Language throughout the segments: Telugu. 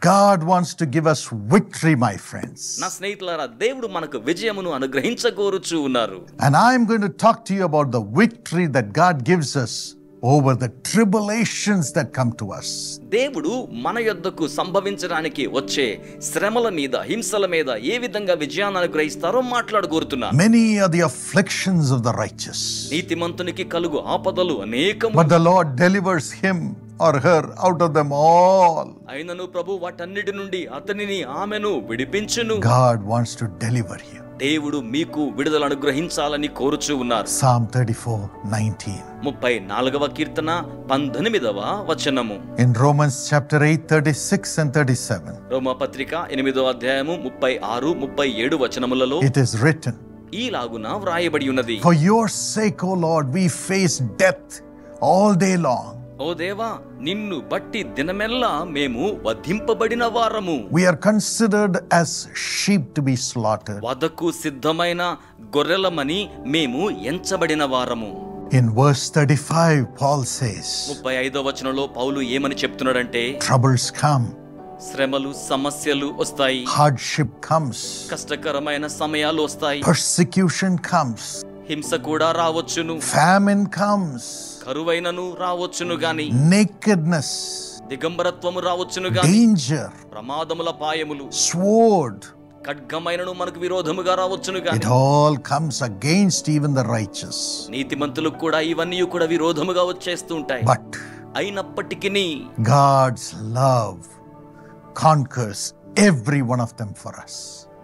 God wants to give us victory, my friends. నా స్నేహితులారా, దేవుడు మనకు విజయమును అనుగ్రహించగోరుచు ఉన్నారు. And I'm going to talk to you about the victory that God gives us over the tribulations that come to us. దేవుడు మన యొద్దకు సంభవించడానికి వచ్చే శ్రమల మీద, హింసల మీద ఏ విధంగా విజయాన్ని అనుగ్రహిస్తారో మాట్లాడగోరుతున్నాను. Many are the afflictions of the righteous, నీతిమంతునికి కలుగు ఆపదలు అనేకము. but the Lord delivers him or her out of them all. అయినను ప్రభు వాటన్నిటి నుండి అతనిని, ఆమెను విడిపించును. God wants to deliver you. దేవుడు మీకు విడుదల అనుగ్రహించాలని కోరుచూ ఉన్నారు. Psalm 34:19. 34వ కీర్తన 18వ వచనము. In Romans chapter 8, 36 and 37. రోమా పత్రిక 8వ అధ్యాయము 36, 37 వచనములలో It is written, ఈలాగున వ్రాయబడి ఉన్నది. For your sake, O Lord, we face death all day long. ఓ దేవా, నిన్ను బట్టి దినమెల్లా మేము వధింపబడిన వారము. We are considered as sheep to be slaughtered. వధకు సిద్ధమైన గొర్రెలమని మేము ఎంచబడిన వారము. In verse 35, Paul says, 35వ వచనంలో పౌలు ఏమని చెప్తున్నాడంటే, troubles come, శ్రమలు, సమస్యలు వస్తాయి, hardship comes, కష్టకరమైన సమయాలు వస్తాయి, persecution comes, హింస కూడా రావచ్చును, famine comes, కరువైనను రావచ్చును గాని, nakedness, దిగంబరత్వము రావచ్చును గాని, danger, ప్రమాదముల పాయములు, sword, ఖడ్గమైనను మనకు విరోధముగా రావచ్చును గాని, it all comes against even the righteous. నీతిమంతులకు కూడా ఇవన్నీ కూడా విరోధముగా వచ్చేస్తూ ఉంటాయి. But అయినప్పటికీ God's love conquers every one of them for us.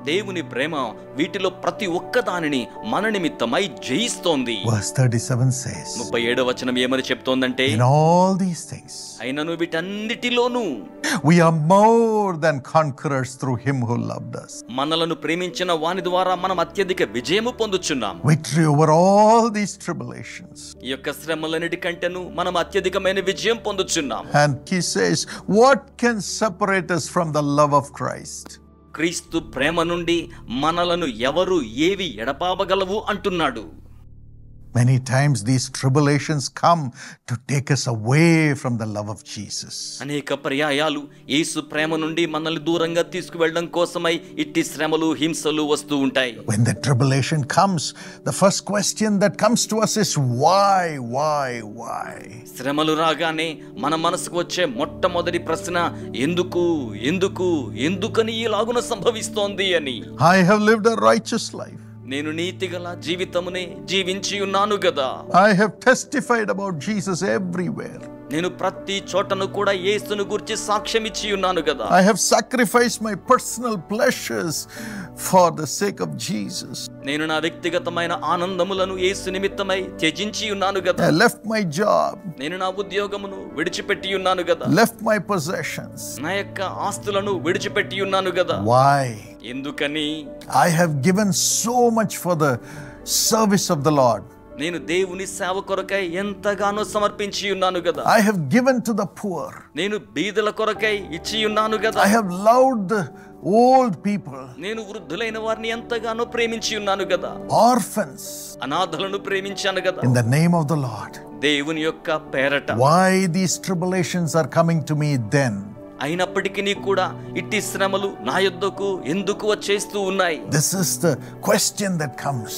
దేవుని ప్రేమ వీటిలో ప్రతి ఒక్క దానిని మన నిమిత్తమై జయిస్తోంది. Verse 37 says, 37వ వచనం ఏమని చెప్తోందంటే, in all these things అయినను వీటన్నిటిలోనూ we are more than conquerors through him who loved us. మనలను ప్రేమించిన వాని ద్వారా మనం అత్యధిక విజయము పొందుచున్నాం. Victory over all these tribulations. ఈ యొక్క శ్రమలన్నిటి కంటేను మనం అత్యధికమైన విజయం పొందుచున్నాం. And he says, what can separate us from the love of Christ? క్రీస్తు ప్రేమ నుండి మనలను ఎవరు ఏవి ఎడపాపగలవు అంటున్నాడు. Many times these tribulations come to take us away from the love of Jesus. అనేక పర్యాయాలు యేసు ప్రేమ నుండి మనల్ని దూరంగా తీసుకువెళ్ళడం కోసమై ఇట్టి శ్రమలు, హింసలు వస్తూ ఉంటాయి. When the tribulation comes, the first question that comes to us is why? శ్రమలు రాగానే మన మనసుకు వచ్చే మొట్టమొదటి ప్రశ్న ఎందుకు, ఎందుకు, ఎందుకని ఇలాగున సంభవిస్తోంది అని. I have lived a righteous life. నేను నీతిగల జీవితమునే జీవించి ఉన్నాను గదా. I have testified about Jesus everywhere. నేను ప్రతి చోటను కూడా యేసును గురించి సాక్ష్యం ఇచ్చి ఉన్నాను గదా. I have sacrificed my personal pleasures for the sake of Jesus. నేను నా వ్యక్తిగతమైన ఆనందములను యేసు నిమిత్తమై త్యజించి ఉన్నాను గదా. I left my job. నేను నా ఉద్యోగమును విడిచిపెట్టి ఉన్నాను గదా. Left my possessions. నా యొక్క ఆస్తులను విడిచిపెట్టి ఉన్నాను గదా. Why? ఎందుకని? I have given so much for the service of the Lord. నేను దేవుని సేవ కొరకై ఎంతగానో సమర్పించి ఉన్నాను గదా. I have given to the poor. నేను బీదల కొరకై ఇచ్చి ఉన్నాను గదా. I have loved the old people. నేను వృద్ధులైన వారిని ఎంతగానో ప్రేమించి ఉన్నాను గదా. Orphans. అనాథలను ప్రేమించాను గదా. In the name of the Lord. దేవుని యొక్క పేరట. Why these tribulations are coming to me then? అయినప్పటికీ కూడా ఇట్టి శ్రమలు నా యొద్దకు ఎందుకు వచ్చేస్తూ ఉన్నాయి? This is the question that comes.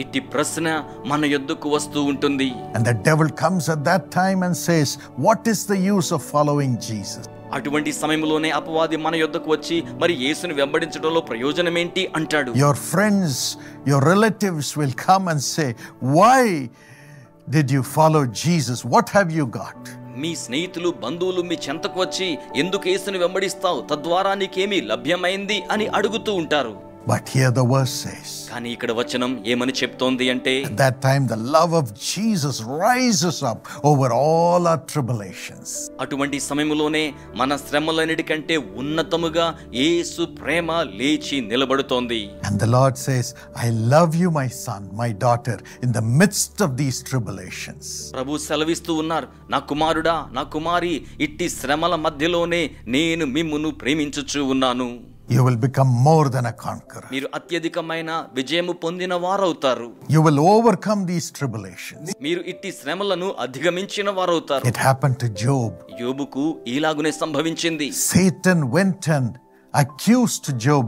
ఇట్టి ప్రశ్న మన యొద్దకు వస్తూ ఉంటుంది. And the devil comes at that time and says, what is the use of following Jesus? అటువంటి సమయంలోనే అపవాది మన యొద్దకు వచ్చి మరి యేసుని వెంబడించడంలో ప్రయోజనం ఏంటి అంటాడు. Your friends, your relatives will come and say, why did you follow Jesus? What have you got? మీ స్నేహితులు, బంధువులు మీ చెంతకు వచ్చి ఎందుకు యేసుని వెంబడిస్తావు, తద్వారా నీకేమీ లభ్యమైంది అని అడుగుతూ ఉంటారు. But here the verse says, కానీ ఇక్కడ వచనం ఏమని చెప్తోంది అంటే, at that time the love of Jesus rises up over all our tribulations. అటువంటి సమయంలోనే మన శ్రమలన్నిటికంటే ఉన్నతముగా యేసు ప్రేమ లేచి నిలబడుతోంది. And the Lord says, I love you, my son, my daughter, in the midst of these tribulations. ప్రభు సెలవిస్తూ ఉన్నారు, నా కుమారుడా, నా కుమారి, ఇట్టి శ్రమల మధ్యలోనే నేను మిమ్మును ప్రేమించుచూ ఉన్నాను. You will become more than a conqueror. మీరు అత్యధికమైన విజయము పొందిన వారవుతారు. You will overcome these tribulations. మీరు ఇట్టి శ్రమలను అధిగమించిన వారవుతారు. It happened to Job. యోబుకు ఇలాగునే సంభవించింది. Satan went and accused Job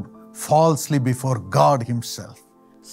falsely before God himself.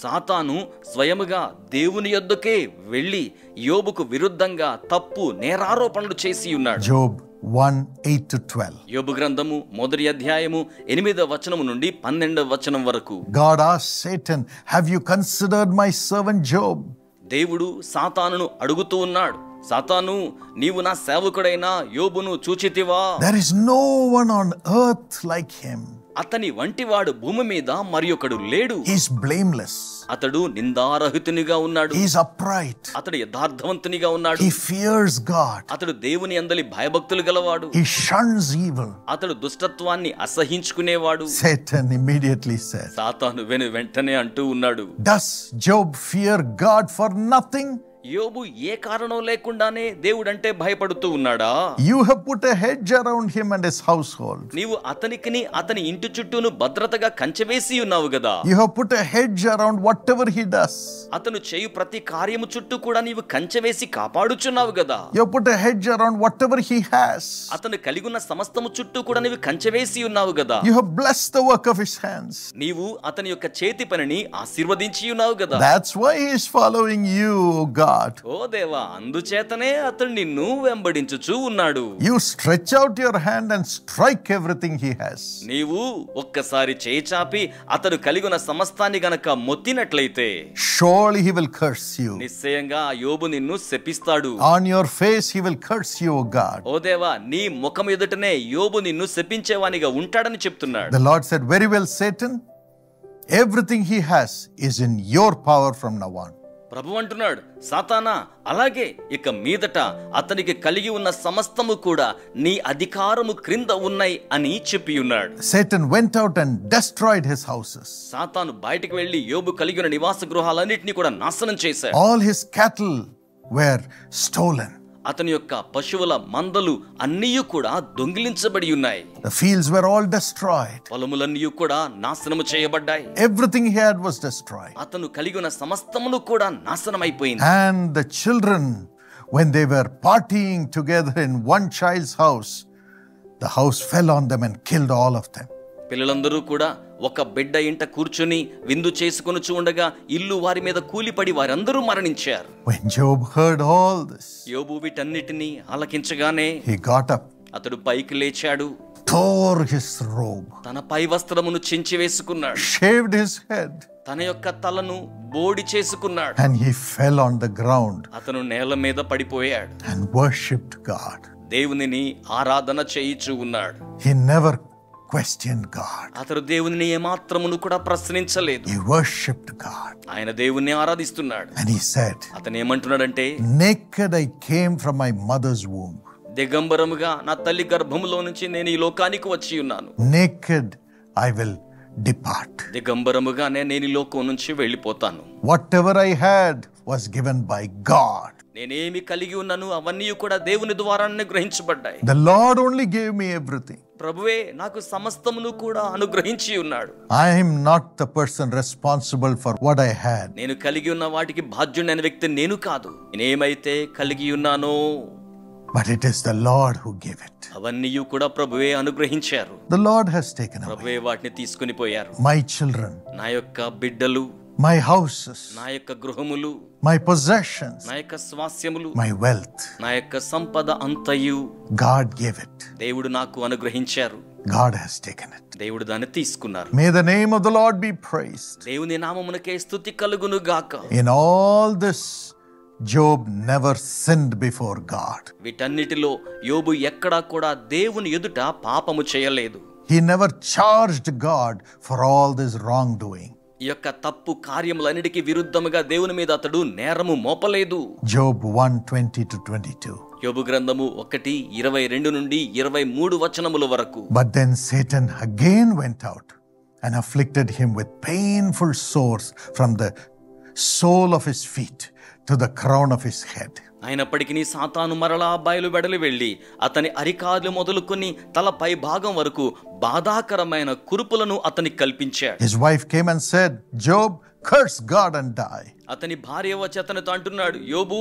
సాతాను స్వయముగా దేవుని యొద్దకే వెళ్ళి యోబుకు విరుద్ధంగా తప్పు నేరారోపణలు చేసి ఉన్నాడు. Job 1:8-12. యోబు గ్రంథము 1వ అధ్యాయము 8వ వచనము నుండి 12వ వచనం వరకు. God asked Satan, "Have you considered my servant Job?" దేవుడు సాతానును అడుగుతూ ఉన్నాడు, సాతాను, నీవు నా సేవకుడైన యోబును చూచితివా? There is no one on earth like him. అతని వంటివాడు భూమి మీద మరి ఒకడు లేడు. He is blameless. అతడు నిందారహితునిగా ఉన్నాడు. He is upright. అతడు యథార్థవంతునిగా ఉన్నాడు. He fears God. అతడు దేవుని యందలి భయభక్తులు గలవాడు. He shuns evil. అతడు దుష్టత్వాన్ని అసహించుకునేవాడు. Satan immediately said, సాతాను వెంటనే అంటూ ఉన్నాడు, "Does Job fear God for nothing? యోబు ఏ కారణం లేకుండానే దేవుడంటే భయపడుతూ ఉన్నాడా? You have put a hedge around him and his household. నీవు అతనికిని అతని ఇంటి చుట్టూను భద్రతగా కంచెవేసి ఉన్నావు గదా. You have put a hedge around whatever he does. అతను చేయు ప్రతి కార్యము చుట్టూ కూడా నీవు కంచెవేసి కాపాడుచున్నావు గదా. You have put a hedge around whatever he has. అతను కలిగున్న సమస్తము చుట్టూ కూడా నీవు కంచెవేసి ఉన్నావు గదా. You have blessed the work of his hands. నీవు అతని యొక్క చేతి పనిని ఆశీర్వదించి ఉన్నావు గదా. That's why he is following you, God. ఓ దేవా, అందుచేతనే అతడు నిన్ను వెంబడించుచూ ఉన్నాడు. You stretch out your hand and strike everything he has. నీవు ఒక్కసారి చేయి చాపి అతడు కలిగిన సమస్తాన్ని గనక మొత్తినట్లయితే Surely he will curse you. నిశ్చయంగా యోబు నిన్ను శపిస్తాడు. On your face he will curse you, O God. ఓ దేవా, నీ ముఖం ఎదుటనే యోబు నిన్ను శపించేవానిగా ఉంటాడని చెప్తున్నాడు. The Lord said, "Very well, Satan. Everything he has is in your power from now on." ప్రభు అంటున్నాడు, సాతానా, అలాగే ఇక మీదట అతనికి కలిగి ఉన్న సమస్తము కూడా నీ అధికారము క్రింద ఉన్నాయి అని చెప్పి ఉన్నాడు. Satan went out and destroyed his houses. సాతాను బయటికి వెళ్లి యోబు కలిగిన నివాస గృహాలన్నిటినీ కూడా నాశనం చేశాడు. All his cattle were stolen. అతని యొక్క పశువుల మందలు అన్నీ కూడా దొంగిలించబడి ఉన్నాయి. The fields were all destroyed. పొలములన్నీ కూడా నాశనము చేయబడ్డాయి. Everything he had was destroyed. అతను కలిగిన సమస్తమును కూడా నాశనమైపోయింది. And the children, when they were partying together in one child's house, the house fell on them and killed all of them. పిల్లలందరూ కూడా ఒక బిడ్డ ఇంట కూర్చొని విందు చేసుకొనుచు ఉండగా ఇల్లు వారి మీద కూలిపడి వారందరూ మరణించారు. When Job heard all this, యోబు వీటన్నిటిని ఆలకించగానే he got up, అతడు పైకి లేచాడు, tore his robe, తన పై వస్త్రమును చించి వేసుకున్నాడు, shaved his head, తన యొక్క తలను బోడి చేసుకున్నాడు, and he fell on the ground అతను నేల మీద పడిపోయాడు. and worshipped God. దేవునిని ఆరాధన చేయిచూ ఉన్నాడు. He never questioned God. అతడు దేవునిని ఏమాత్రమును కూడా ప్రశ్నించలేదు. He worshipped God. ఆయన దేవుణ్ణి ఆరాధిస్తున్నాడు. And he said, అతను ఏమంటున్నాడంటే, "Naked I came from my mother's womb. దిగంబరముగా నా తల్లి గర్భములో నుంచి నేను ఈ లోకానికి వచ్చి ఉన్నాను. Naked I will depart. దిగంబరముగానే నేను ఈ లోకం నుంచి వెళ్ళిపోతాను. Whatever I had was given by God. నేనేమి కలిగి ఉన్నాను అవన్నీ కూడా దేవుని ద్వారా గ్రహించబడ్డాయి. The Lord only gave me everything. ప్రభువే నాకు సమస్తమును కూడా అనుగ్రహించి ఉన్నాడు. I am not the person responsible for what I had. నేను కలిగి ఉన్న వాటికి బాధ్యుడైన వ్యక్తి నేను కాదు. నేనేమైతే కలిగి ఉన్నానో, But it is the Lord who gave it. అవన్నీ కూడా ప్రభువే అనుగ్రహించారు. The Lord has taken away. ప్రభువే వాటిని తీసుకుని పోయారు. My children, నా యొక్క బిడ్డలు, my houses, నా యొక్క గృహములు, my possessions, నా యొక్క స్వాస్యములు, my wealth. నా యొక్క సంపద అంతయు God gave it. దేవుడు నాకు అనుగ్రహించారు. God has taken it. దేవుడు దాన్ని తీసుకున్నారు. May the name of the Lord be praised. దేవుని నామమునకే స్తుతి కలుగును గాక. In all this, Job never sinned before God. వీటన్నిటిలో యోబు ఎక్కడా కూడా దేవుని ఎదుట పాపము చేయలేదు. He never charged God for all this wrongdoing. ఈ యొక్క తప్పు కార్యములన్నిటికీ విరుద్ధముగా దేవుని మీద అతడు నేరము మోపలేదు. Job 1:20-22. యోబు గ్రంథము 1:22 నుండి 23 వచనముల వరకు. But then Satan again went out and afflicted him with painful sores from the sole of his feet to the crown of his head. అయినప్పటికీ సాతాను మరలా బయలువెడలి వెళ్ళి అతని అరికాలు మొదలుకొని తల పై భాగం వరకు బాధాకరమైన కురుపులను అతనికి కల్పించాడు. His wife came and said, Job, curse God and die. అతని భార్య వచ్చి అతనితో అంటున్నాడు, యోబు,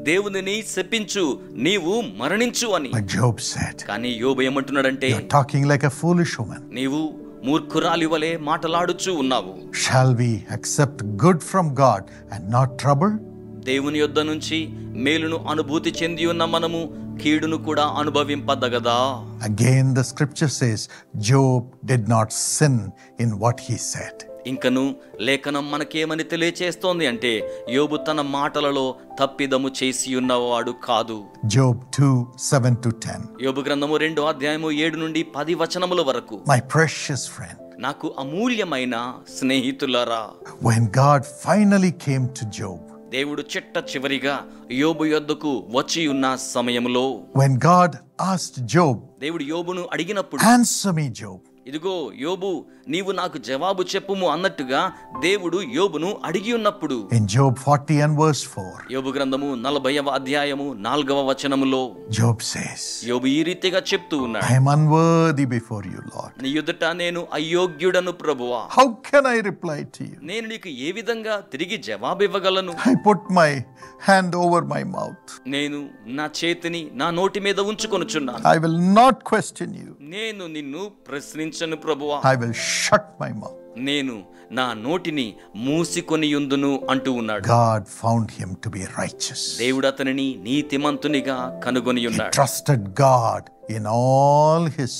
దేవునిని శపించు, నీవు మరణించు అని. But Job said, కానీ యోబు ఏమంటున్నాడంటే, you're talking like a foolish woman. నీవు మూర్ఖురాలి వలె మాటలాడుచూ ఉన్నావు. Shall we accept good from God and not trouble? దేవుని యొద్ద నుంచి మేలును అనుభూతి చెంది ఉన్న మనము కీడును కూడా అనుభవింపదగదా? Again the scripture says Job did not sin in what he said. ఇంకను లేఖనం మనకేమని తెలియచేస్తోంది అంటే, యోబు తన మాటలలో తప్పిదము చేసి ఉన్నవాడు కాదు. Job 2:7-10. యోబు గ్రంథము 2వ అధ్యాయము 7 నుండి 10 వచనముల వరకు. My precious friend, నాకు అమూల్యమైన స్నేహితులారా, when God finally came to Job, దేవుడు చిట్ట చివరిగా యోబు యొద్దకు వచ్చి ఉన్న సమయంలో, when God asked Job, దేవుడు యోబును అడిగినప్పుడు, answer me, Job, ఇదిగో యోబు, నీవు నాకు జవాబు చెప్పుము అన్నట్టుగా దేవుడు యోబును అడిగి ఉన్నప్పుడు, in Job 40 and verse 4, యోబు గ్రంథము 40వ అధ్యాయము 4వ వచనములో Job says, యోబు ఈ రీతిగా చెప్తూ ఉన్నాడు, I am unworthy before you, Lord. నీ ఎదుట నేను అయోగ్యుడను ప్రభువా, How can I reply to you? నేను నీకు ఏ విధంగా తిరిగి జవాబు ఇవ్వగలను? I put my hand over my mouth. నేను నా చేతిని నా నోటి మీద ఉంచుకొనుచున్నాను. I will not question you. నేను నిన్ను ప్రశ్నించను ప్రభువా, I will shut my mouth. నేను నా నోటిని మూసికొని యుందును అంటూ ఉన్నాడు. God found him to be righteous. దేవుడు అతనిని నీతిమంతునిగా కనుగొని He ఉన్నాడు. trusted God in all his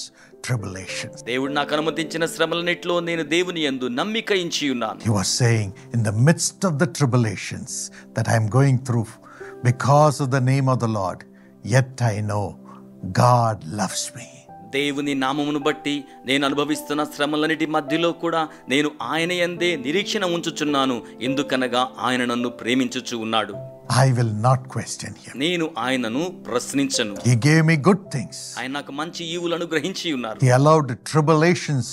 tribulations. దేవుడు నాకు అనుమతించిన శ్రమలన్నిటిలో నేను దేవుని యందు నమ్మిక ఉంచి ఉన్నాను. He was saying, in the midst of the tribulations that I am going through because of the name of the Lord, yet I know God loves me. దేవుని నామమును బట్టి నేను అనుభవిస్తున్న శ్రమలన్నిటి మధ్యలో కూడా నేను ఆయన యందే నిరీక్షణ ఉంచుచున్నాను, ఎందుకనగా ఆయన నన్ను ప్రేమించుచు ఉన్నాడు. I will not question him. నేను ఆయనను ప్రశ్నించను. He gave me good things. ఆయన నాకు మంచి ఈవులను గ్రహించి ఉన్నారు. He allowed tribulations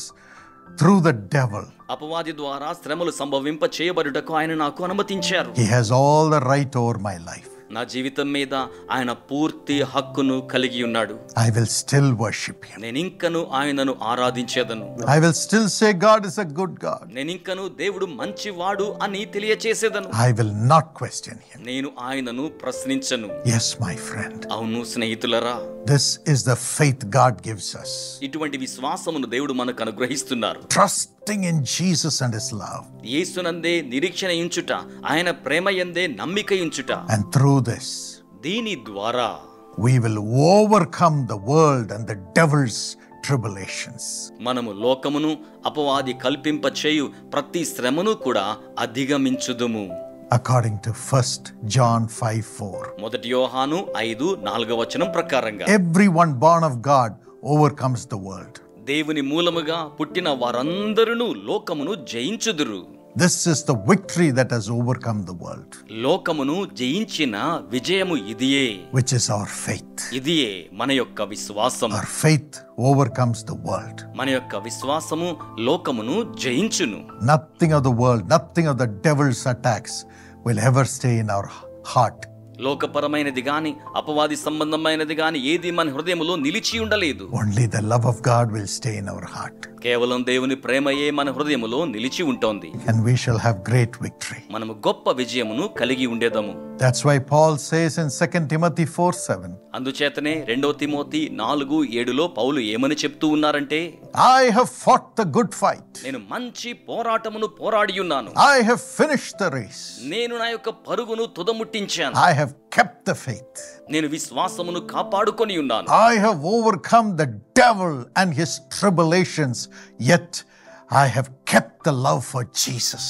through the devil. అపవాది ద్వారా శ్రమలు సంభవింప చేయబడుటకు ఆయన నాకు అనుమతించారు. He has all the right over my life. నా జీవితం మీద ఆయన పూర్తి హక్కును కలిగి ఉన్నాడు. I will still worship him. నేను ఇంకను ఆయనను ఆరాధించేదను. I will still say God is a good God. నేను ఇంకను దేవుడు మంచివాడు అని తెలియచేసేదను. I will not question him. నేను ఆయనను ప్రశ్నించను. Yes, my friend. అవును స్నేహితులరా, This is the faith God gives us. ఇటువంటి విశ్వాసమును దేవుడు మనకు అనుగ్రహిస్తున్నారు. Trusting in Jesus and his love. యేసునందే నిరీక్షణ ఉంచుట, ఆయన ప్రేమ యందే నమ్మిక ఉంచుట. And through this, దీని ద్వారా we will overcome the world and the devil's tribulations. మనము లోకమును అపవాది కల్పింప చేయు ప్రతి శ్రమను కూడా అధిగమించుదుము. According to 1 John 5:4. మొదటి యోహాను 5:4 వచనం ప్రకారంగా, Everyone born of God overcomes the world. దేవుని మూలముగా పుట్టిన వారందరూ లోకమును జయించుదురు. This is the victory that has overcome the world, లోకమును జయించిన విజయము ఇదియే, which is our faith. ఇదియే మన యొక్క విశ్వాసము. Our faith overcomes the world. మన యొక్క విశ్వాసము లోకమును జయించును. Nothing of the world, nothing of the devil's attacks will ever stay in our heart. లోకపరమైనది గాని అపవాది సంబంధమైనది గాని ఏది మన హృదయములో నిలిచి ఉండలేదు. Only the love of God will stay in our heart. కేవలం దేవుని ప్రేమయే మన హృదయములో నిలిచి ఉంటుంది. And we shall have great victory. మనము గొప్ప విజయమును కలిగి ఉండేదము. That's why Paul says in 2 Timothy 4:7. అందుచేతనే 2 తిమోతి 4:7లో పౌలు ఏమని చెప్తూ ఉన్నారంటే, I have fought the good fight. నేను మంచి పోరాటమును పోరాడి ఉన్నాను. I have finished the race. నేను నా యొక్క పరుగును తుదముట్టించాను. I have kept the faith. నేను విశ్వాసమును కాపాడుకొని ఉన్నాను. I have overcome the devil and his tribulations, yet I have kept the love for Jesus.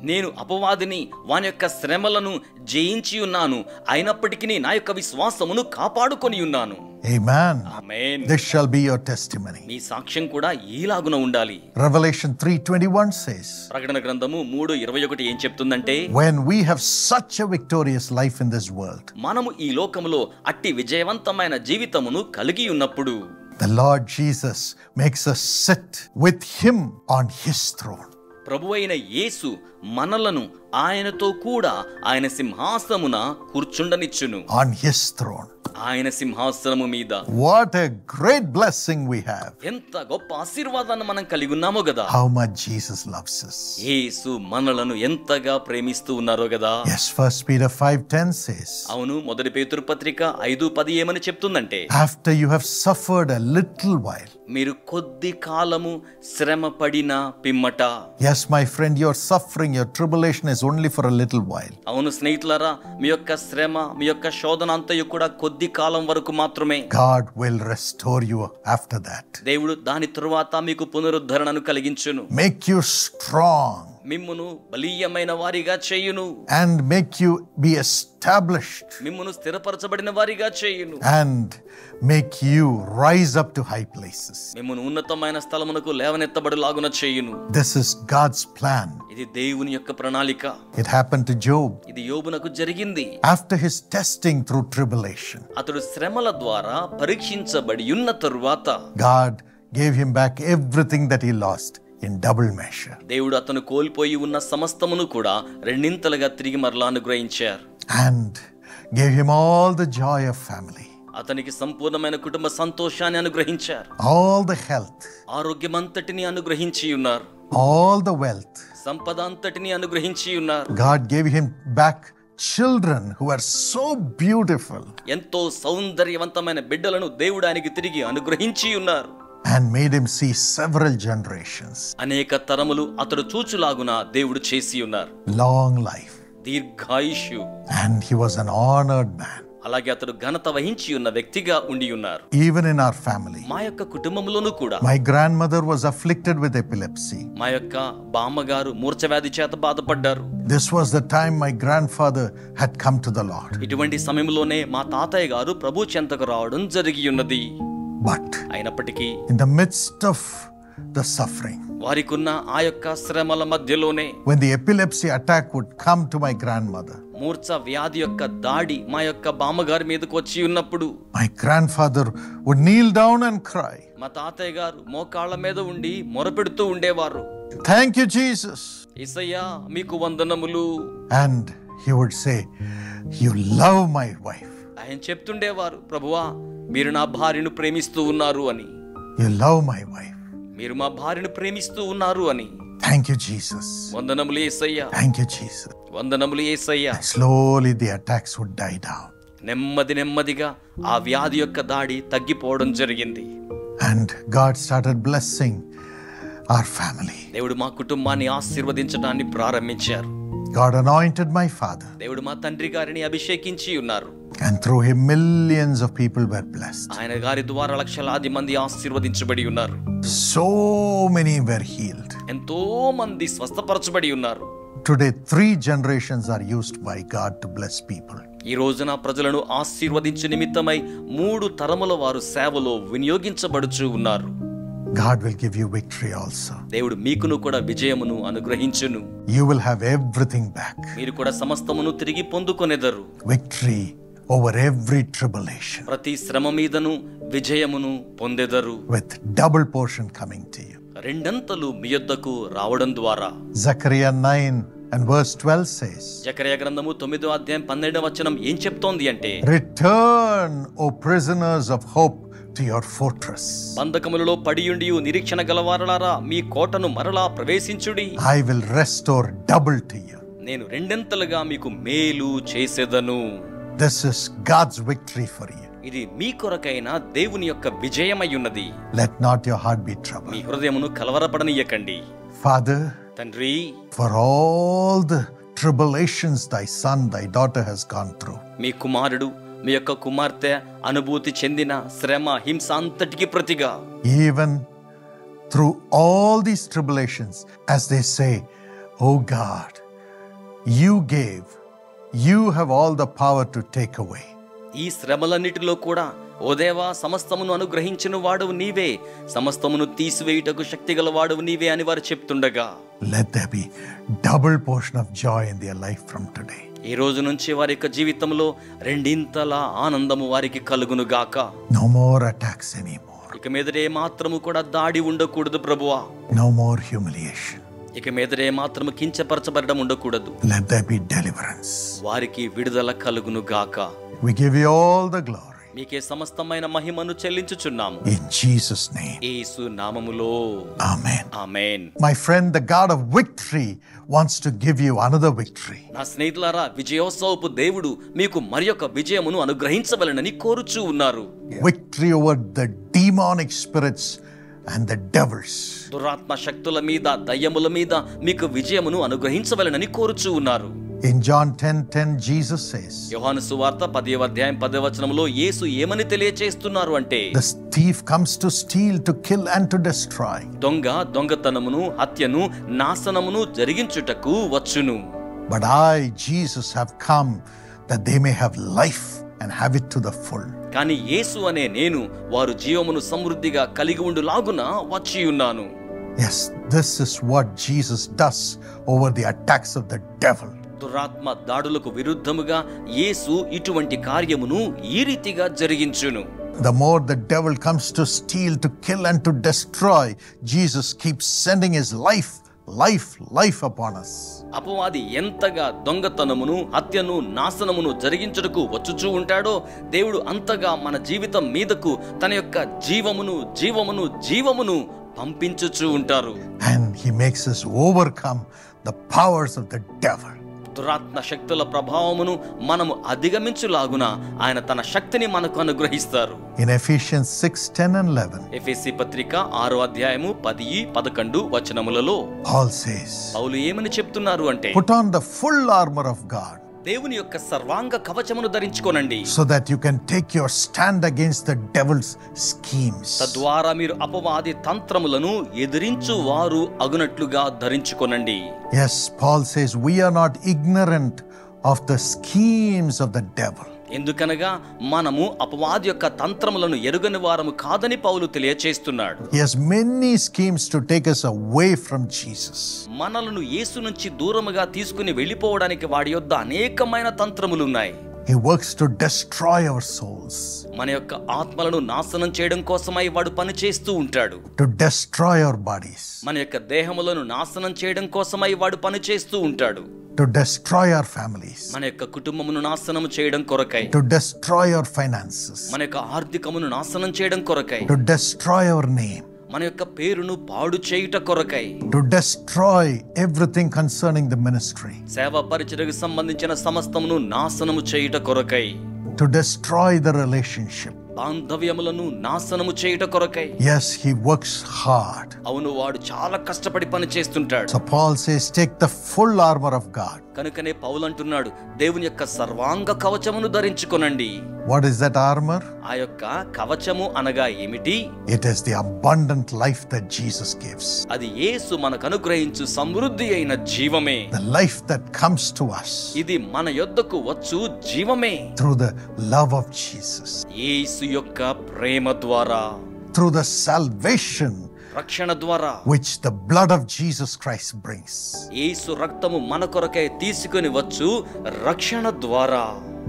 నేను అపవాదిని వాని యొక్క శ్రమలను జయించి ఉన్నాను, అయినప్పటికీ నా యొక్క విశ్వాసమును కాపాడుకొని ఉన్నాను. Amen. Amen. This shall be your testimony. మీ సాక్ష్యం కూడా ఈలాగున ఉండాలి. Revelation 3:21 says, ప్రకటన గ్రంథము 3:21 ఏం చెప్తుందంటే, when we have such a victorious life in this world, మనము ఈ లోకములో అట్టి విజయవంతమైన జీవితమును కలిగి ఉన్నప్పుడు the Lord Jesus makes us sit with him on his throne. ప్రభువైన యేసు మనలను ఆయనతో కూడా ఆయన సింహాసనమున కూర్చుండనిచ్చును. On his throne. ఆయన సింహాసనము మీద. What a great blessing we have. ఎంత గొప్ప ఆశీర్వాదాన్ని మనం కలిగి ఉన్నామో కదా. How much Jesus loves us. యేసు మనలను ఎంతగా ప్రేమిస్తూ ఉన్నారో కదా. Yes, 1 Peter 5:10 says. అవును, మొదటి పేతురు పత్రిక 5:10 ఏమని చెప్తుందంటే, After you have suffered a little while. మీరు కొద్ది కాలము శ్రమ పడిన పిమ్మట. Yes, my friend, your suffering, your tribulation is only for a little while. అవును స్నేహితులారా, మీ యొక్క శ్రమ, మీ యొక్క శోధన అంతయు కూడా కొద్ది కాలం వరకు మాత్రమే. God will restore you after that. దేవుడు దాని తరువాత మీకు పునరుద్ధరణను కలిగించును. Make you strong. మిమ్మును బలీయమైన వారిగా చేయును. And make you be established. మిమ్మును స్థిరపరచబడిన వారిగా చేయును. And make you rise up to high places. మిమ్మును ఉన్నతమైన స్థలమునకు లేవనెత్తబడులాగున చేయును. This is God's plan. ఇది దేవుని యొక్క ప్రణాళిక. It happened to Job. ఇది యోబునకు జరిగింది. After his testing through tribulation, అతడు శ్రమల ద్వారా పరీక్షించబడి ఉన్న తరువాత God gave him back everything that he lost in double measure. దేవుడు అతను కోల్పోయి ఉన్న సమస్తమును కూడా రెండింతలుగా తిరిగి మరలా అనుగ్రహించారు. And gave him all the joy of family. అతనికి సంపూర్ణమైన కుటుంబ సంతోషాన్ని అనుగ్రహించారు. All the health. ఆరోగ్యమంతటిని అనుగ్రహించి ఉన్నారు. All the wealth. సంపద అంతటిని అనుగ్రహించి ఉన్నారు. God gave him back children who are so beautiful. ఎంతో సౌందర్యవంతమైన బిడ్డలను దేవుడు ఆయనకి తిరిగి అనుగ్రహించి ఉన్నారు. And made him see several generations. అనేక తరములు అతడు చూచులాగున దేవుడు చేసి ఉన్నారు. Long life. దీర్ఘాయుష్యు. And he was an honored man. అలాగే అతడు ఘనత వహించి ఉన్న వ్యక్తిగా ఉండి ఉన్నారు. Even in our family. మా యొక్క కుటుంబంలోనూ కూడా. My grandmother was afflicted with epilepsy. మా యొక్క బామ్మగారు మూర్ఛవ్యాధి చేత బాధపడ్డారు. This was the time my grandfather had come to the Lord. ఇటువంటి సమయంలోనే మా తాతయ్య గారు ప్రభు చెంతకు రావడం జరిగి ఉన్నది. But అయినప్పటికీ in the midst of the suffering, వారికున్న ఆ యొక్క శ్రమల మధ్యలోనే, when the epilepsy attack would come to my grandmother, మూర్ఛ వ్యాధి యొక్క దాడి మా యొక్క బామ్మగారి మీదకు వచ్చి ఉన్నప్పుడు, my grandfather would kneel down and cry. మా తాతయ్య గారు మోకాళ్ళ మీద ఉండి మొరపెడుతూ ఉండేవారు. Thank you, Jesus. యేసయ్యా మీకు వందనములు. And he would say, you love my wife. ఆయన చెప్తుండేవారు, ప్రభువా మీరు నా భార్యను ప్రేమిస్తూ ఉన్నారు అని. You love my wife. మీరు మా భార్యను ప్రేమిస్తూ ఉన్నారు అని. Thank you, Jesus. వందనములు యేసయ్యా. Thank you, Jesus. వందనములు యేసయ్యా. Slowly the attacks would die down. నెమ్మదిగా ఆ వ్యాధి యొక్క దాడి తగ్గిపోవడం జరిగింది. And God started blessing our family. దేవుడు మా కుటుంబాన్ని ఆశీర్వదించడాన్ని ప్రారంభించారు. God anointed my father. దేవుడు మా తండ్రి గారిని అభిషేకించి ఉన్నారు. And through him millions of people were blessed. ఆయన గారి ద్వారా లక్షలాది మంది ఆశీర్వదించబడి ఉన్నారు. So many were healed. ఎంతో మంది స్వస్థపరచబడి ఉన్నారు. Today 3 generations are used by God to bless people. ఈ రోజున ప్రజలను ఆశీర్వదించు నిమిత్తమై 3 తరముల వారు సేవలో వినియోగించబడుచు ఉన్నారు. God will give you victory also. దేవుడు మీకును కూడా విజయమును అనుగ్రహించును. You will have everything back. మీరు కూడా సమస్తమును తిరిగి పొందుకొనెదరు. Victory over every tribulation. ప్రతి శ్రమ మీదను విజయమును పొందెదరు. With double portion coming to you. రెండంతలు మీ యొద్దకు రావడం ద్వారా. Zechariah 9 and verse 12 says, జకర్యా గ్రంథము 9వ అధ్యాయం 12వ వచనం ఏం చెప్తోంది అంటే, Return, O prisoners of hope, to your fortress. బంధకములలో పడియుండి నిరీక్షణ గలవారలారా మీ కోటను మరలా ప్రవేశించుడి. I will restore double to you. నేను రెండంతలుగా మీకు మేలు చేసేదను. This is God's victory for you. ఇది మీ కొరకైన దేవుని యొక్క విజయమై ఉన్నది. Let not your heart be me troubled. హృదయమును కలవరపడనీయకండి. Father, తండ్రి, for all the tribulations thy son, thy daughter has gone through, మీ కుమారుడు, మీ యొక్క కుమార్తె అనుభూతి చెందిన శ్రమ హింస అంతటికి ప్రతిగా, even through all these tribulations, as they say, oh God, you gave, you have all the power to take away. ఈ శ్రమలన్నిటిలో కూడా ఓ దేవా సమస్తమును అనుగ్రహించిన వాడవు నీవే, సమస్తమును తీసివేయుటకు శక్తిగల వాడవు నీవే అని వారు చెప్తుండగా, Let there be double portion of joy in their life from today. ఈ రోజు నుంచి వారి యొక్క జీవితంలో రెండింతల ఆనందము వారికి కలుగును గాక. No more attacks anymore. ఇక మీదటే మాత్రము కూడా దాడి ఉండకూడదు ప్రభువా. No more humiliation. ఇక మీదరే మాత్రము కించపరచబడడం ఉండకూడదు. Let there be deliverance. వారికి విడుదల కలుగును గాక. We give you all the glory. మీకే సమస్తమైన మహిమను చెల్లించుచున్నాము. In Jesus' name. యేసు నామములో. Amen. Amen. My friend, the God of victory wants to give you another victory. నా స్నేహితులారా, విజయోత్సవపు దేవుడు మీకు మరియొక విజయమును అనుగ్రహించవలెనని కోరుచూ ఉన్నారు. Victory over the demonic spirits and the devils. దురాత్మ శక్తుల మీద, దయ్యముల మీద మీకు విజయమును అనుగ్రహించవలెనని కోరుచూ ఉన్నారు. In John 10:10, Jesus says, యోహాను సువార్త 10వ అధ్యాయం 10వ వచనములో యేసు ఏమని తెలియచేస్తున్నారు అంటే, the thief comes to steal, to kill and to destroy. దొంగ దొంగతనమును, హత్యను, నాశనమును జరిగించుటకు వచ్చును. But I, Jesus, have come that they may have life and have it to the full. కానీ యేసు అనే నేను వారు జీవమును సమృద్ధిగా కలిగి ఉండులాగున వచ్చి ఉన్నాను. Yes, this is what Jesus does over the attacks of the devil. దురాత్మ దాడులకు విరుద్ధముగా యేసు ఇటువంటి కార్యమును ఈ రీతిగా జరిగించును. The more the devil comes to steal, to kill and to destroy, Jesus keeps sending his life upon us. అపవాది ఎంతగా దొంగతనమును, హత్యను, నాశనమును జరిగించుటకు వచ్చుచూ ఉంటాడో, దేవుడు అంతగా మన జీవితం మీదకు తన యొక్క జీవమును పంపించుచూ ఉంటారు. And he makes us overcome the powers of the devil. దురాత్మ శక్తుల ప్రభావమును మనము అధిగమించులాగున ఆయన తన శక్తిని మనకు అనుగ్రహిస్తారు. In Ephesians 6:10 and 11, ఎఫెసీ పత్రిక 6వ అధ్యాయము 10, 11 వచనములలో Paul says, పౌలు ఏమని చెప్తున్నారు అంటే, put on the full armor of God, దేవుని యొక్క సర్వాంగ కవచమును ధరించుకోనండి, so that you can take your stand against the devil's schemes. తద్వారా మీరు అపవాది తంత్రములను ఎదిరించు వారు అగునట్లుగా ధరించుకోనండి. Yes, Paul says we are not ignorant of the schemes of the devil. ఎందుకనగా మనము అపవాది యొక్క తంత్రములను ఎరుగని వారము కాదని పౌలు తెలియచేస్తున్నాడు. He has many schemes to take us away from Jesus. మనలను యేసు నుంచి దూరముగా తీసుకుని వెళ్ళిపోవడానికి వాడి యొద్ద అనేకమైన తంత్రములు ఉన్నాయి. He works to destroy our souls, మన యొక్క ఆత్మలను నాశనం చేయడం కోసమై వాడు పని చేస్తూ ఉంటాడు. to destroy our bodies, మన యొక్క దేహములను నాశనం చేయడం కోసమై వాడు పని చేస్తూ ఉంటాడు. to destroy our families, మన యొక్క కుటుంబమును నాశనం చేయడం కొరకై, to destroy our finances, మన యొక్క ఆర్థికమును నాశనం చేయడం కొరకై, to destroy our name, మన యొక్క పేరును పాడు చేయుట కొరకై, to destroy everything concerning the ministry, సేవా పరిచర్యకు సంబంధించిన సమస్తమును నాశనము చేయుట కొరకై, to destroy the relationship. బాంధవ్యములను నాశనము చేయుట కొరకై. Yes, he works hard. అవును, వాడు చాలా కష్టపడి పని చేస్తుంటాడు. So Paul says, take the full armor of God. కనుకనే పౌలు అంటున్నాడు, దేవుని యొక్క సర్వాంగ కవచమును ధరించుకొనండి. What is that armor? ఆ యొక్క కవచము అనగా ఏమిటి? It is the abundant life that Jesus gives. అది యేసు మనకు అనుగ్రహించు సమృద్ధి అయిన జీవమే. The life that comes to us ఇది మన యొద్దకు వచ్చు జీవమే. through the love of Jesus, యేసు యొక్క ప్రేమ ద్వారా, through the salvation రక్షణ ద్వారా, which the blood of Jesus Christ brings. యేసు రక్తము మన కొరకై తీసుకొని వచ్చు రక్షణ ద్వారా,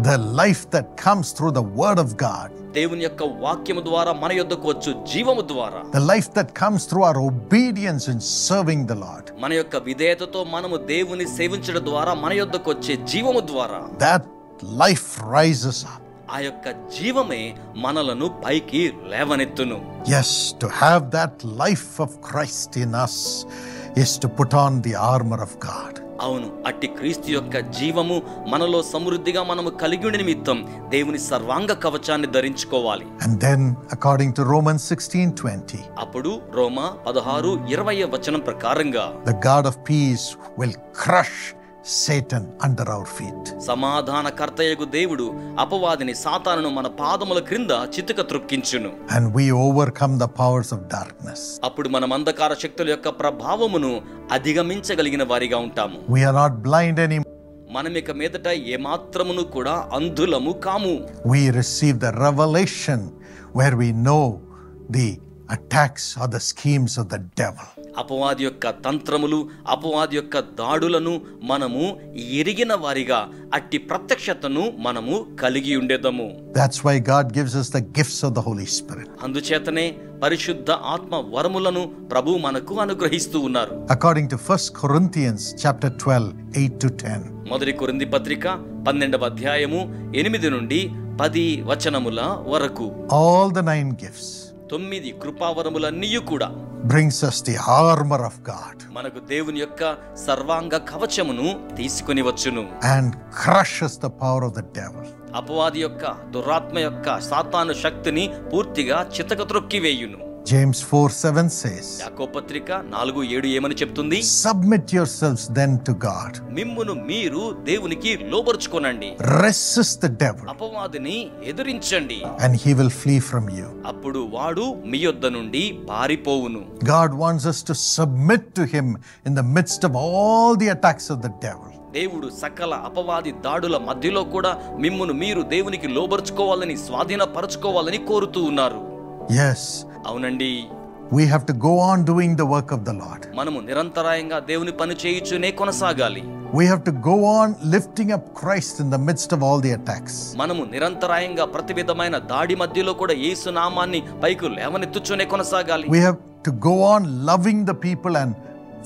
The life that comes through the word of God, దేవుని యొక్క వాక్యము ద్వారా మన యొద్దకు వచ్చు జీవము ద్వారా, the life that comes through our obedience in serving the Lord, మన యొక్క విధేయతతో మనము దేవుని సేవించడం ద్వారా మన యొద్దకు వచ్చే జీవము ద్వారా, that life rises up. ఆ యొక్క జీవమే మనలను పైకి లేవనెత్తును. Yes, to have that life of Christ in us is to put on the armor of God. అవును, అట్టి క్రీస్తు యొక్క జీవము మనలో సమృద్ధిగా మనము కలిగి ఉండి నిమిత్తం దేవుని సర్వాంగ కవచాన్ని ధరించుకోవాలి. And then according to Romans 16:20, అప్పుడు రోమా 16:20 వచనం ప్రకారంగా, the God of peace will crush Satan under our feet. సమాధానకర్తయగు దేవుడు అపవాదిని, సాతానును మన పాదముల క్రింద చితుక త్రొక్కించును. And we overcome the powers of darkness. అప్పుడు మనం అంధకార శక్తుల యొక్క ప్రభావమును అధిగమించగలిగిన వారిగా ఉంటాము. We are not blind anymore. మనమిక మీదట ఏమాత్రమును కూడా అంధులము కాము. We receive the revelation where we know the attacks or the schemes of the devil. అపవాది యొక్క తంత్రములు, అపవాది యొక్క దాడులను మనము ఎరిగిన వారిగా అట్టి ప్రత్యక్షతను మనము కలిగి ఉండేదము. That's why God gives us the gifts of the Holy Spirit. అందుచేతనే పరిశుద్ధ ఆత్మ వరములను ప్రభు మనకు అనుగ్రహిస్తూ ఉన్నారు. According to 1 Corinthians chapter 12, 8 to 10. మొదటి కొరింథీ పత్రిక 12వ అధ్యాయము 8 నుండి 10 వచనముల వరకు All the 9 gifts 9 కృపావరములన్నీ కూడా brings us the armor of God మనకు దేవుని యొక్క సర్వాంగ కవచమును తీసుకొని వచ్చును and crushes the power of the devil. అపవాది యొక్క దురాత్మ యొక్క సాతాను శక్తిని పూర్తిగా చితకత్రొక్కివేయును. James 4:7 says, యాకోబు పత్రిక 4:7 ఏమని చెప్తుంది? Submit yourselves then to God. మిమ్మును మీరు దేవునికి లోబర్చుకొనండి. Resist the devil అపవాదిని ఎదిరించండి. and he will flee from you. అప్పుడు వాడు మీ యొద్ద నుండి పారిపోవును. God wants us to submit to him in the midst of all the attacks of the devil. దేవుడు సకల అపవాది దాడుల మధ్యలో కూడా మిమ్మును మీరు దేవునికి లోబర్చుకోవాలని, స్వాధీనపరచుకోవాలని కోరుతూ ఉన్నారు. Yes, అవునండి. we have to go on doing the work of the Lord. మనము నిరంతరాయంగా దేవుని పని చేయుచునే కొనసాగాలి. We have to go on lifting up Christ in the midst of all the attacks. మనము నిరంతరాయంగా ప్రతి విధమైన దాడి మధ్యలో కూడా యేసు నామాన్ని పైకి లేవనెత్తుచునే కొనసాగాలి. We have to go on loving the people and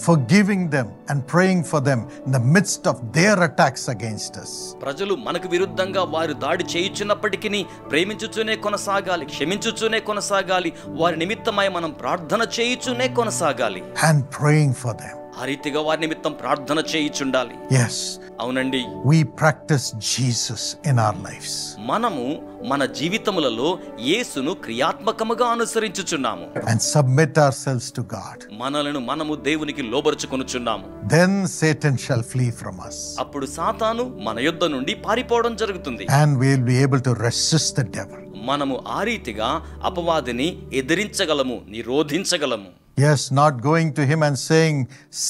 forgiving them and praying for them in the midst of their attacks against us. ప్రజలు మనకు విరుద్ధంగా వారు దాడి చేయుచున్నప్పటికీ ప్రేమించుచునే కొనసాగాలి, క్షమించుచునే కొనసాగాలి, వారి నిమిత్తమై మనం ప్రార్థన చేయుచునే కొనసాగాలి. And praying for them. ఆ రీతిగా వారి నిమిత్తం ప్రార్థన చేయుచుండాలి. Yes. అవునండి. We practice Jesus in our lives. మనము మన జీవితములలో యేసును క్రియాత్మకముగా అనుసరించుచున్నాము. And submit ourselves to God. మనలను మనము దేవునికి లోబరుచుకొనుచున్నాము. Then Satan shall flee from us. అప్పుడు సాతాను మన యొద్ద నుండి పారిపోవడం జరుగుతుంది. And we will be able to resist the devil. మనము ఆ రీతిగా అపవాదిని ఎదిరించగలము, నిరోధించగలము. Yes, not going to him and saying,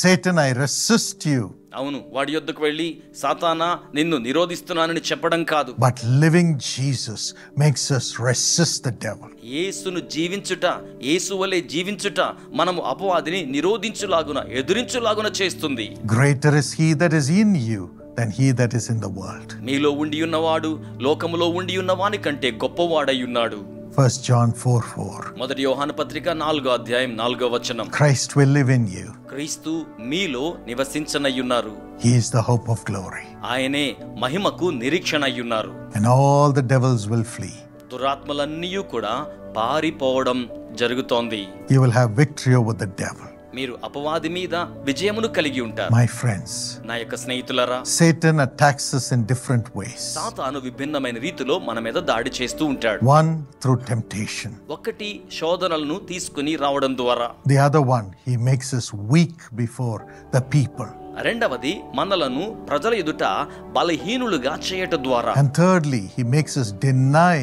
Satan, I resist you. అవును, వాడి యొద్దకు వెళ్ళి సాతానా నిన్ను నిరోధిస్తున్నానని చెప్పడం కాదు. But living Jesus makes us resist the devil. యేసును జీవించుట, యేసు వలె జీవించుట మనము అపవాదిని నిరోధించులాగున, ఎదిరించులాగున చేస్తుంది. Greater is he that is in you than he that is in the world. మీలో ఉండి ఉన్నవాడు లోకములో ఉండి ఉన్నవాని కంటే గొప్పవాడై ఉన్నాడు. 1 John 4:4. మొదటి యోహాను పత్రిక 4వ అధ్యాయం 4వ వచనం. Christ will live in you. క్రీస్తు మీలో నివసించనయ్యున్నారు. He is the hope of glory. ఆయనే మహిమకు నిరీక్షణ అయ్యున్నారు. And all the devils will flee. దురాత్మలన్నీ కూడా పారిపోవడం జరుగుతోంది. You will have victory over the devil. మీరు అపవాది మీద విజయమును కలిగి ఉంటారు. My friends, నా యొక్క స్నేహితులారా, Satan attacks us in different ways. సాతాను విభిన్నమైన రీతిలో మన మీద దాడి చేస్తూ ఉంటాడు. One, through temptation. ఒకటి శోధనలను తీసుకుని రావడం ద్వారా. The other one, he makes us weak before the people. రెండవది మనలను ప్రజల ఎదుట బలహీనులుగా చేయటం ద్వారా. And thirdly, he makes us deny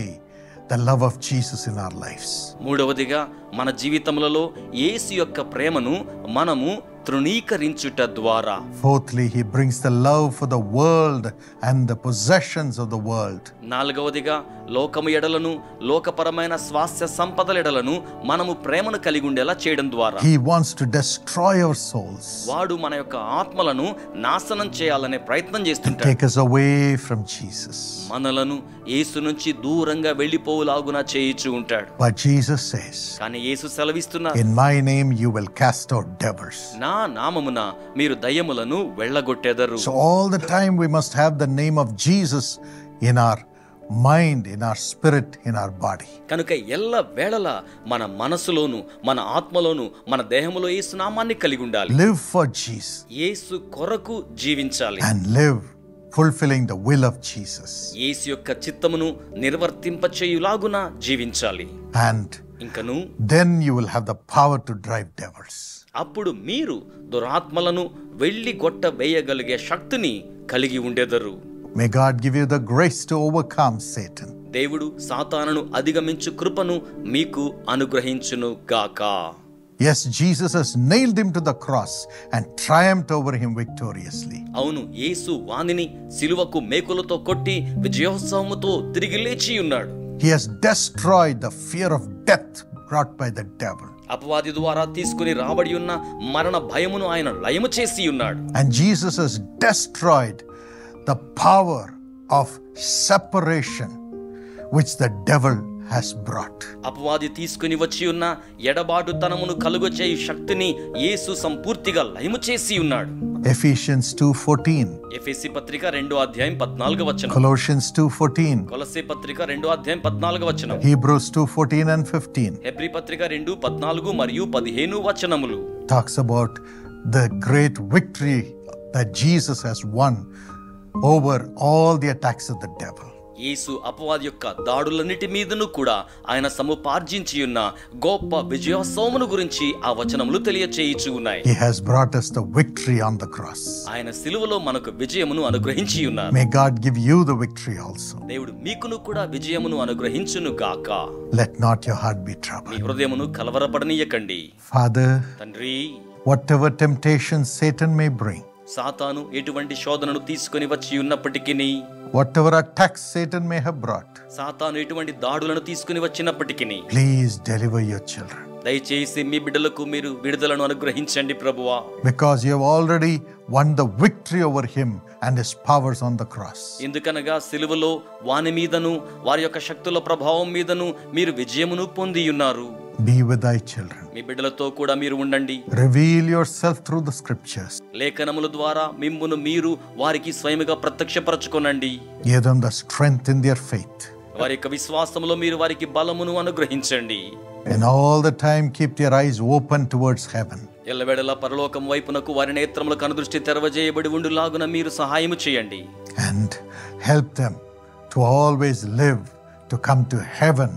the love of Jesus in our lives. మూడవదిగా మన జీవితములలో యేసు యొక్క ప్రేమను మనము తృణీకరించుట ద్వారా. Fourthly, he brings the love for the world and the possessions of the world. నాలుగవదిగా లోకము ఎడలను, లోకపరమైన స్వాస్థ్య సంపదల ఎడలను మనము ప్రేమను కలిగి ఉండేలా చేయడం ద్వారా. He wants to destroy our souls. వాడు మన యొక్క ఆత్మలను నాశనం చేయాలనే ప్రయత్నం చేస్తుంటాడు. Take us away from Jesus. మనలను యేసు నుంచి దూరంగా వెళ్ళిపోవులాగున చేయిచు ఉంటాడు. But Jesus says, కానీ యేసు సెలవిస్తున్నారు, in my name you will cast out devils. నా నామమున మీరు దయ్యములను వెళ్ళగొట్టెదరు. So all the time we must have the name of Jesus in our mind, in our spirit, in our body. కనుక ఎల్ల వేళలా మన మనసులోను, మన ఆత్మలోను, మన దేహములో యేసు నామాన్ని కలిగి ఉండాలి. Live for Jesus. యేసు కొరకు జీవించాలి. And live fulfilling the will of Jesus. యేసు యొక్క చిత్తమును నిర్వర్తింపచేయులాగున జీవించాలి. And ఇంకను then you will have the power to drive devils. అప్పుడు మీరు దురాత్మలను వెళ్ళిగొట్ట వేయగలిగే శక్తిని కలిగి ఉండెదరు. May God give you the grace to overcome Satan. దేవుడు సాతానును అధిగమించు కృపను మీకు అనుగ్రహించును గాక. Yes, Jesus has nailed him to the cross and triumphed over him victoriously. అవును, యేసు వానిని సిలువకు మేకులతో కొట్టి విజయోత్సవముతో తిరిగి లేచి ఉన్నాడు. He has destroyed the fear of death brought by the devil. అపవాది ద్వారా తీసుకుని రాబడి ఉన్న మరణ భయమును ఆయన లయము చేసి ఉన్నాడు. And Jesus has destroyed the power of separation which the devil has brought. అపవాది తీసుకుని వచ్చి ఉన్న ఎడబాటుతనమును కలుగచేయు శక్తిని యేసు సంపూర్తిగా లయము చేసి ఉన్నాడు. Ephesians 2:14. ఎఫెసీ పత్రిక 2:14 Colossians 2:14. కొలస్సే పత్రిక 2:14 Hebrews 2:14 and 15. హెబ్రీ పత్రిక 2:14 మరియు 15 talks about the great victory that Jesus has won over all the attacks of the devil. యేసు అపవాది యొక్క దాడులన్నిటి మీదను కూడా ఆయన సముపార్జించి ఉన్న గొప్ప విజయోత్సవమును గురించి ఆ వచనములు తెలియచేయుచు ఉన్నాయి. He has brought us the victory on the cross. ఆయన సిలువలో మనకు విజయమును అనుగ్రహించి ఉన్నారు. May God give you the victory also. దేవుడు మీకును కూడా విజయమును అనుగ్రహించును గాక. Let not your heart be me troubled. హృదయమును కలవరపడనీయకండి. Father, తండ్రి, whatever temptations Satan may bring, సాతాను ఎటువంటి శోధనను తీసుకొని వచ్చి ఉన్నప్పటికీ, whatever attacks Satan may have brought, సాతాను ఎటువంటి దాడులను తీసుకుని వచ్చినప్పటికీ, please deliver your children. దయచేసి మీ బిడ్డలకు మీరు విడుదలను అనుగ్రహించండి ప్రభువా. Because you have already won the victory over him and his powers on the cross. ఎందుకనగా సిలువలో వాని మీదను వారి యొక్క శక్తుల ప్రభావం మీదను మీరు విజయమును పొంది ఉన్నారు. Be with thy children. మీ బిడ్డలతో కూడా మీరు ఉండండి. Reveal yourself through the scriptures. లేఖనముల ద్వారా మిమ్మును మీరు వారికి స్వయముగా ప్రత్యక్షపరచుకొనండి. Give them the strength in their faith. వారి యొక్క విశ్వాసములో మీరు వారికి బలమును అనుగ్రహించండి. And all the time keep their eyes open towards heaven. ఎల్లవేళలా పరలోకం వైపునకు వారి నేత్రములకు అనుదృష్టి తెరవజేయబడి ఉండులాగున మీరు సహాయము చేయండి. And help them to always live to come to heaven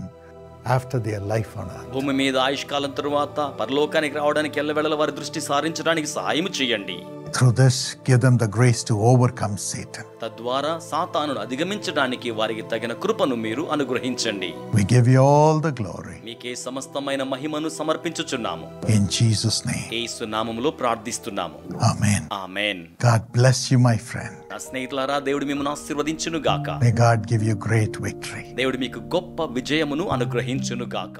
after their life on earth. భూమి మీద ఆయుష్కాలం తరువాత పరలోకానికి రావడానికి ఎల్లవేళల వారి దృష్టి సారించడానికి సహాయము చేయండి. Through this, give them the grace to overcome Satan. తద్వారా సాతానును అధిగమించడానికి వారికి తగిన కృపను మీరు అనుగ్రహించండి. We give you all the glory. మీకే సమస్తమైన మహిమను సమర్పించుచున్నాము. In Jesus' name. యేసు నామములో ప్రార్థిస్తున్నాము. Amen. Amen. God bless you, my friend. నా స్నేహితులారా, దేవుడు మిమ్మల్ని ఆశీర్వదించును గాక. May God give you great victory. దేవుడు మీకు గొప్ప విజయమును అనుగ్రహించును గాక.